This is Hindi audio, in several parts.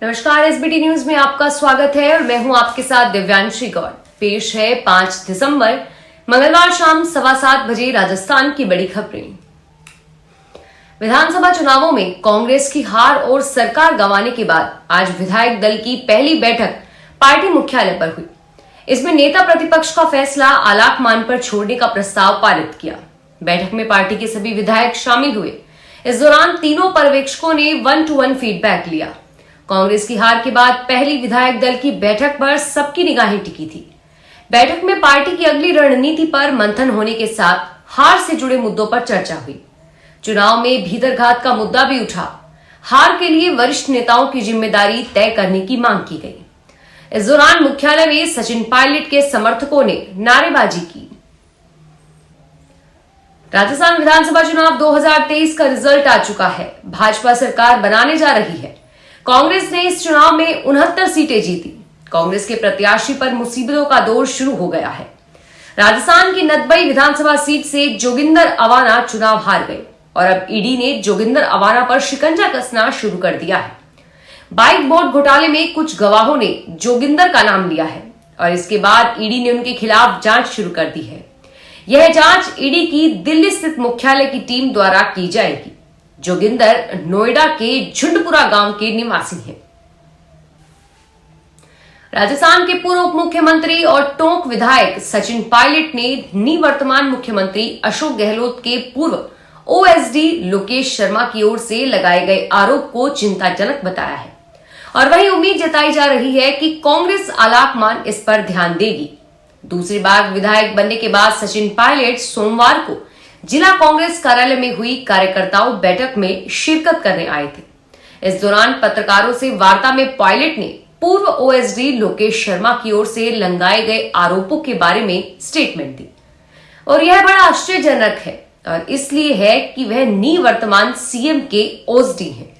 नमस्कार, एसबीटी न्यूज में आपका स्वागत है और मैं हूं आपके साथ दिव्यांशी गौड़। पेश है 5 दिसंबर मंगलवार शाम 7:15 बजे राजस्थान की बड़ी खबरें। विधानसभा चुनावों में कांग्रेस की हार और सरकार गंवाने के बाद आज विधायक दल की पहली बैठक पार्टी मुख्यालय पर हुई। इसमें नेता प्रतिपक्ष का फैसला आलाकमान पर छोड़ने का प्रस्ताव पारित किया। बैठक में पार्टी के सभी विधायक शामिल हुए। इस दौरान तीनों पर्यवेक्षकों ने 1-to-1 फीडबैक लिया। कांग्रेस की हार के बाद पहली विधायक दल की बैठक पर सबकी निगाहें टिकी थी। बैठक में पार्टी की अगली रणनीति पर मंथन होने के साथ हार से जुड़े मुद्दों पर चर्चा हुई। चुनाव में भीतरघात का मुद्दा भी उठा। हार के लिए वरिष्ठ नेताओं की जिम्मेदारी तय करने की मांग की गई। इस दौरान मुख्यालय में सचिन पायलट के समर्थकों ने नारेबाजी की। राजस्थान विधानसभा चुनाव 2023 का रिजल्ट आ चुका है। भाजपा सरकार बनाने जा रही है। कांग्रेस ने इस चुनाव में 69 सीटें जीती। कांग्रेस के प्रत्याशी पर मुसीबतों का दौर शुरू हो गया है। राजस्थान की नदबई विधानसभा सीट से जोगिंदर अवाना चुनाव हार गए और अब ईडी ने जोगिंदर अवाना पर शिकंजा कसना शुरू कर दिया है। बाइक बोर्ड घोटाले में कुछ गवाहों ने जोगिंदर का नाम लिया है और इसके बाद ईडी ने उनके खिलाफ जांच शुरू कर दी है। यह जांच ईडी की दिल्ली स्थित मुख्यालय की टीम द्वारा की जाएगी। जोगिंदर नोएडा के झुंडपुरा गांव के निवासी हैं। राजस्थान के पूर्व उप मुख्यमंत्री और टोंक विधायक सचिन पायलट ने निवर्तमान मुख्यमंत्री अशोक गहलोत के पूर्व ओएसडी लोकेश शर्मा की ओर से लगाए गए आरोप को चिंताजनक बताया है और वही उम्मीद जताई जा रही है कि कांग्रेस आलाकमान इस पर ध्यान देगी। दूसरी बार विधायक बनने के बाद सचिन पायलट सोमवार को जिला कांग्रेस कार्यालय में हुई कार्यकर्ताओं बैठक में शिरकत करने आए थे। इस दौरान पत्रकारों से वार्ता में पायलट ने पूर्व ओएसडी लोकेश शर्मा की ओर से लगाए गए आरोपों के बारे में स्टेटमेंट दी और यह बड़ा आश्चर्यजनक है और इसलिए है कि वह निवर्तमान सीएम के ओएसडी हैं।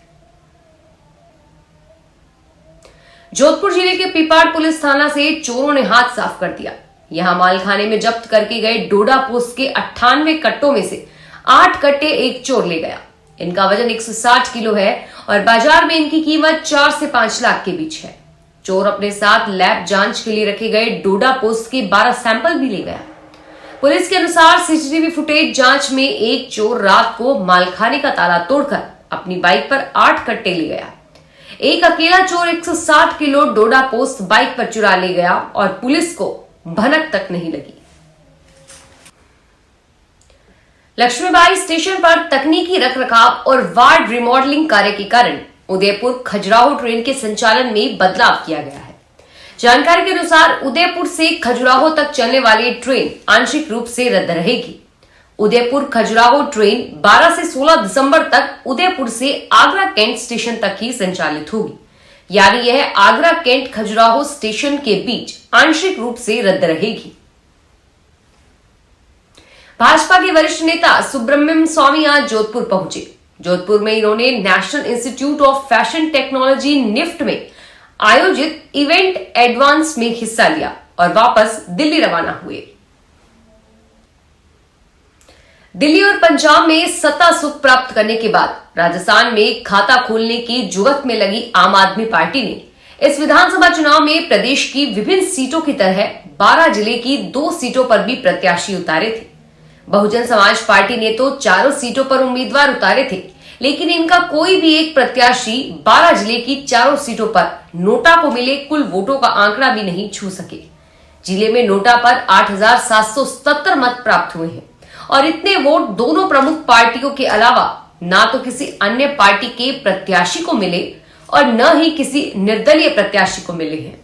जोधपुर जिले के पिपाड़ पुलिस थाना से चोरों ने हाथ साफ कर दिया। यहां मालखाने में जब्त करके गए डोडा पोस्ट के 98 कट्टों में से 8 कट्टे एक चोर ले गया। इनका वजन 160 किलो है और बाजार में इनकी कीमत 4 से 5 लाख के बीच है। चोर अपने साथ लैब जांच के लिए रखे गए डोडा पोस्ट के 12 सैंपल भी ले गया। पुलिस के अनुसार सीसीटीवी फुटेज जांच में एक चोर रात को मालखाने का ताला तोड़कर अपनी बाइक पर 8 कट्टे ले गया। एक अकेला चोर 160 किलो डोडा पोस्ट बाइक पर चुरा ले गया और पुलिस को भनक तक नहीं लगी। लक्ष्मीबाई स्टेशन पर तकनीकी रखरखाव और वार्ड रिमॉडलिंग कार्य के कारण उदयपुर खजुराहो ट्रेन के संचालन में बदलाव किया गया है। जानकारी के अनुसार उदयपुर से खजुराहो तक चलने वाली ट्रेन आंशिक रूप से रद्द रहेगी। उदयपुर खजुराहो ट्रेन 12 से 16 दिसंबर तक उदयपुर से आगरा कैंट स्टेशन तक ही संचालित होगी, यानी यह आगरा कैंट खजुराहो स्टेशन के बीच आंशिक रूप से रद्द रहेगी। भाजपा के वरिष्ठ नेता सुब्रमण्यम स्वामी आज जोधपुर पहुंचे। जोधपुर में इन्होंने national institute of fashion technology NIFT में आयोजित इवेंट एडवांस में हिस्सा लिया और वापस दिल्ली रवाना हुए। दिल्ली और पंजाब में सत्ता सुख प्राप्त करने के बाद राजस्थान में खाता खोलने की जुगत में लगी आम आदमी पार्टी ने इस विधानसभा चुनाव में प्रदेश की विभिन्न सीटों की तरह 12 जिले की 2 सीटों पर भी प्रत्याशी उतारे थे। बहुजन समाज पार्टी ने तो 4 सीटों पर उम्मीदवार उतारे थे, लेकिन इनका कोई भी एक प्रत्याशी 12 जिले की 4 सीटों पर नोटा को मिले कुल वोटों का आंकड़ा भी नहीं छू सके। जिले में नोटा पर 8,777 मत प्राप्त हुए हैं और इतने वोट दोनों प्रमुख पार्टियों के अलावा ना तो किसी अन्य पार्टी के प्रत्याशी को मिले और न ही किसी निर्दलीय प्रत्याशी को मिले हैं।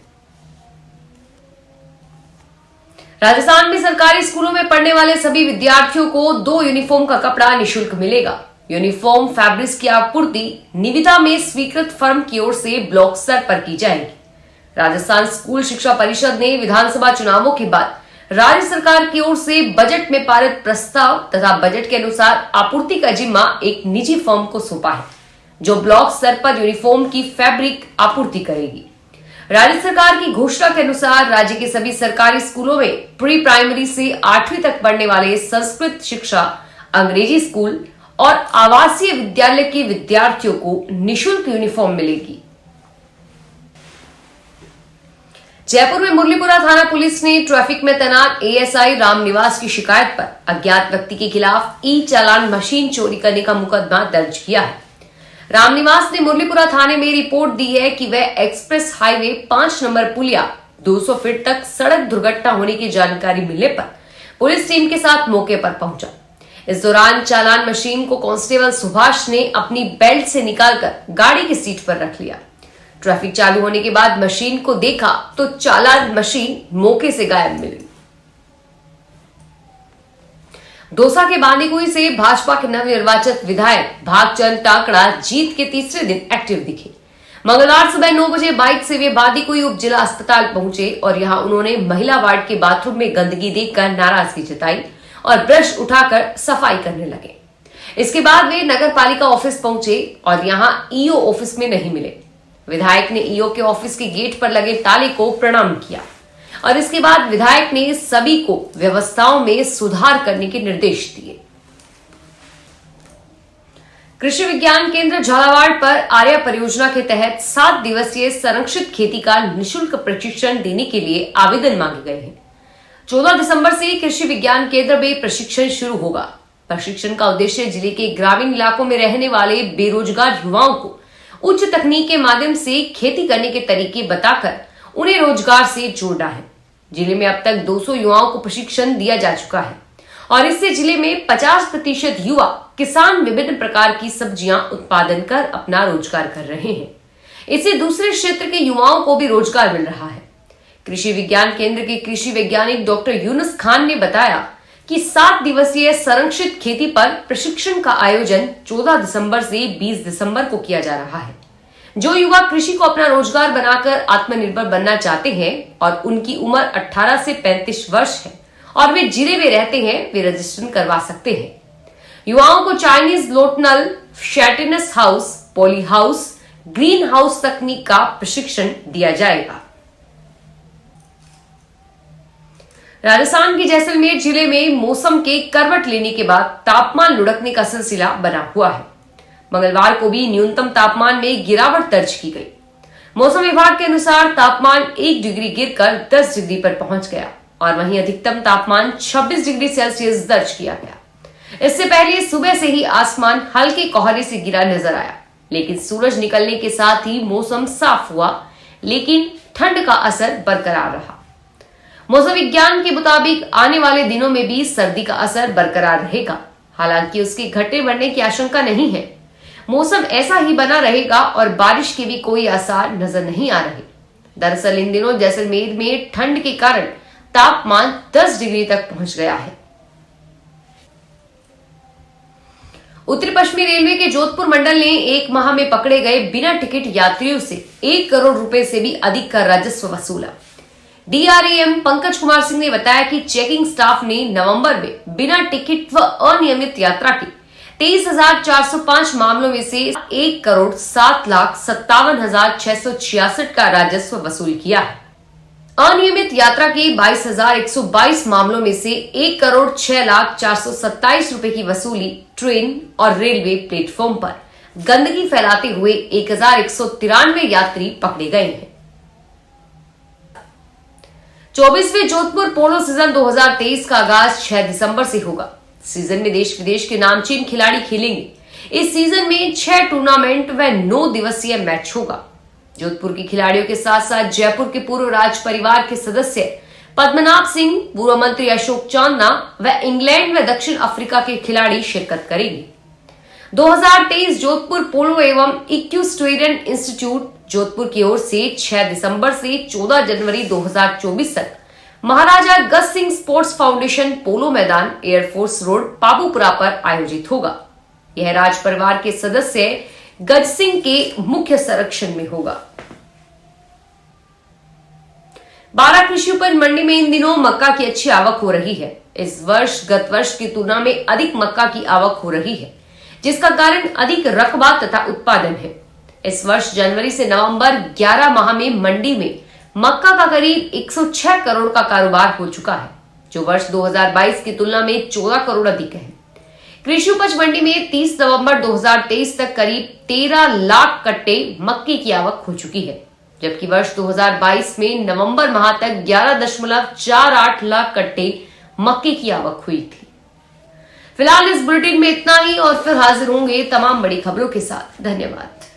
राजस्थान में सरकारी स्कूलों में पढ़ने वाले सभी विद्यार्थियों को 2 यूनिफॉर्म का कपड़ा निःशुल्क मिलेगा। यूनिफॉर्म फैब्रिक्स की आपूर्ति निविदा में स्वीकृत फर्म की ओर से ब्लॉक स्तर पर की जाएगी। राजस्थान स्कूल शिक्षा परिषद ने विधानसभा चुनावों के बाद राज्य सरकार की ओर से बजट में पारित प्रस्ताव तथा बजट के अनुसार आपूर्ति का जिम्मा एक निजी फर्म को सौंपा है, जो ब्लॉक स्तर पर यूनिफॉर्म की फैब्रिक आपूर्ति करेगी। राज्य सरकार की घोषणा के अनुसार राज्य के सभी सरकारी स्कूलों में प्री प्राइमरी से 8वीं तक पढ़ने वाले संस्कृत शिक्षा, अंग्रेजी स्कूल और आवासीय विद्यालय के विद्यार्थियों को निःशुल्क यूनिफॉर्म मिलेगी। जयपुर में मुरलीपुरा थाना पुलिस ने ट्रैफिक में तैनात एएसआई रामनिवास की शिकायत पर अज्ञात व्यक्ति के खिलाफ ई चालान मशीन चोरी करने का मुकदमा दर्ज किया है। रामनिवास ने मुरलीपुरा थाने में रिपोर्ट दी है कि वह एक्सप्रेस हाईवे 5 नंबर पुलिया 200 फीट तक सड़क दुर्घटना होने की जानकारी मिलने पर पुलिस टीम के साथ मौके पर पहुंचा। इस दौरान चालान मशीन को कांस्टेबल सुभाष ने अपनी बेल्ट से निकालकर गाड़ी की सीट पर रख लिया। ट्रैफिक चालू होने के बाद मशीन को देखा तो चालान मशीन मौके से गायब मिली। दौसा के बांदीकुई से भाजपा के नवनिर्वाचित विधायक भागचंद टाकड़ा जीत के तीसरे दिन एक्टिव दिखे। मंगलवार सुबह 9 बजे बाइक से वे बांदीकुई उप जिला अस्पताल पहुंचे और यहां उन्होंने महिला वार्ड के बाथरूम में गंदगी देखकर नाराजगी जताई और ब्रश उठाकर सफाई करने लगे। इसके बाद वे नगर पालिका ऑफिस पहुंचे और यहां ईओ ऑफिस में नहीं मिले। विधायक ने ईओ के ऑफिस के गेट पर लगे ताले को प्रणाम किया और इसके बाद विधायक ने सभी को व्यवस्थाओं में सुधार करने के निर्देश दिए। कृषि विज्ञान केंद्र झालावाड़ पर आर्या परियोजना के तहत 7 दिवसीय संरक्षित खेती का निःशुल्क प्रशिक्षण देने के लिए आवेदन मांगे गए हैं। 14 दिसंबर से कृषि विज्ञान केंद्र में प्रशिक्षण शुरू होगा। प्रशिक्षण का उद्देश्य जिले के ग्रामीण इलाकों में रहने वाले बेरोजगार युवाओं को उच्च तकनीक के माध्यम से खेती करने के तरीके बताकर उन्हें रोजगार से जोड़ना है। जिले में अब तक 200 युवाओं को प्रशिक्षण दिया जा चुका है और इससे जिले में 50% युवा किसान विभिन्न प्रकार की सब्जियां उत्पादन कर अपना रोजगार कर रहे हैं। इससे दूसरे क्षेत्र के युवाओं को भी रोजगार मिल रहा है। कृषि विज्ञान केंद्र के कृषि वैज्ञानिक डॉक्टर यूनुस खान ने बताया कि 7 दिवसीय संरक्षित खेती पर प्रशिक्षण का आयोजन 14 दिसंबर से 20 दिसंबर को किया जा रहा है। जो युवा कृषि को अपना रोजगार बनाकर आत्मनिर्भर बनना चाहते हैं और उनकी उम्र 18 से 35 वर्ष है और वे जिले में रहते हैं, वे रजिस्ट्रेशन करवा सकते हैं। युवाओं को चाइनीज लोटनल, शैटिनस house, poly house, green house तकनीक का प्रशिक्षण दिया जाएगा। राजस्थान के जैसलमेर जिले में मौसम के करवट लेने के बाद तापमान लुढ़कने का सिलसिला बना हुआ है। मंगलवार को भी न्यूनतम तापमान में गिरावट दर्ज की गई। मौसम विभाग के अनुसार तापमान 1 डिग्री गिरकर 10 डिग्री पर पहुंच गया और वहीं अधिकतम तापमान 26 डिग्री सेल्सियस दर्ज किया गया। इससे पहले सुबह से ही आसमान हल्के कोहरे से घिरा नजर आया, लेकिन सूरज निकलने के साथ ही मौसम साफ हुआ, लेकिन ठंड का असर बरकरार रहा। मौसम विज्ञान के मुताबिक आने वाले दिनों में भी सर्दी का असर बरकरार रहेगा, हालांकि उसके घटने बढ़ने की आशंका नहीं है। मौसम ऐसा ही बना रहेगा और बारिश के भी कोई आसार नजर नहीं आ रहे। दरअसल इन दिनों जैसलमेर में ठंड के कारण तापमान 10 डिग्री तक पहुंच गया है। उत्तरी पश्चिमी रेलवे के जोधपुर मंडल ने 1 माह में पकड़े गए बिना टिकट यात्रियों से 1 करोड़ रुपए से भी अधिक का राजस्व वसूला। डीआरएम पंकज कुमार सिंह ने बताया कि चेकिंग स्टाफ ने नवंबर में बिना टिकट व अनियमित यात्रा के 23,405 मामलों में से 1 करोड़ 7,57,666 का राजस्व वसूल किया है। अनियमित यात्रा के 22,122 मामलों में से 1 करोड़ 6,04,27 रुपए की वसूली ट्रेन और रेलवे प्लेटफॉर्म पर गंदगी फैलाते हुए 1,193 यात्री पकड़े गए हैं। 24वें जोधपुर पोलो सीजन 2023 का आगाज 6 दिसंबर से होगा। सीजन में देश विदेश के नामचीन खिलाड़ी खेलेंगे। इस सीजन में 6 टूर्नामेंट व 9 दिवसीय मैच होगा। जोधपुर के खिलाड़ियों के साथ साथ जयपुर के पूर्व राज परिवार के सदस्य पद्मनाभ सिंह, पूर्व मंत्री अशोक चांदना व इंग्लैंड व दक्षिण अफ्रीका के खिलाड़ी शिरकत करेंगे। 2023 जोधपुर पोलो एवं इक्विस्टेरियन इंस्टीट्यूट जोधपुर की ओर से 6 दिसंबर से 14 जनवरी 2024 तक महाराजा गज सिंह स्पोर्ट्स फाउंडेशन पोलो मैदान, एयरफोर्स रोड, पाबूपुरा पर आयोजित होगा। यह राज परिवार के सदस्य गज सिंह के मुख्य संरक्षण में होगा। 12 कृषि उपज मंडी में इन दिनों मक्का की अच्छी आवक हो रही है। इस वर्ष गत वर्ष की तुलना में अधिक मक्का की आवक हो रही है, जिसका कारण अधिक रकबा तथा उत्पादन है। इस वर्ष जनवरी से नवंबर 11 माह में मंडी में मक्का का करीब 106 करोड़ का कारोबार हो चुका है, जो वर्ष 2022 की तुलना में 14 करोड़ अधिक है। कृषि उपज मंडी में 30 नवंबर 2023 तक करीब 13 लाख कट्टे मक्के की आवक हो चुकी है, जबकि वर्ष 2022 में नवंबर माह तक 11.48 लाख कट्टे मक्के की आवक हुई थी। फिलहाल इस बुलेटिन में इतना ही और फिर हाजिर होंगे तमाम बड़ी खबरों के साथ। धन्यवाद।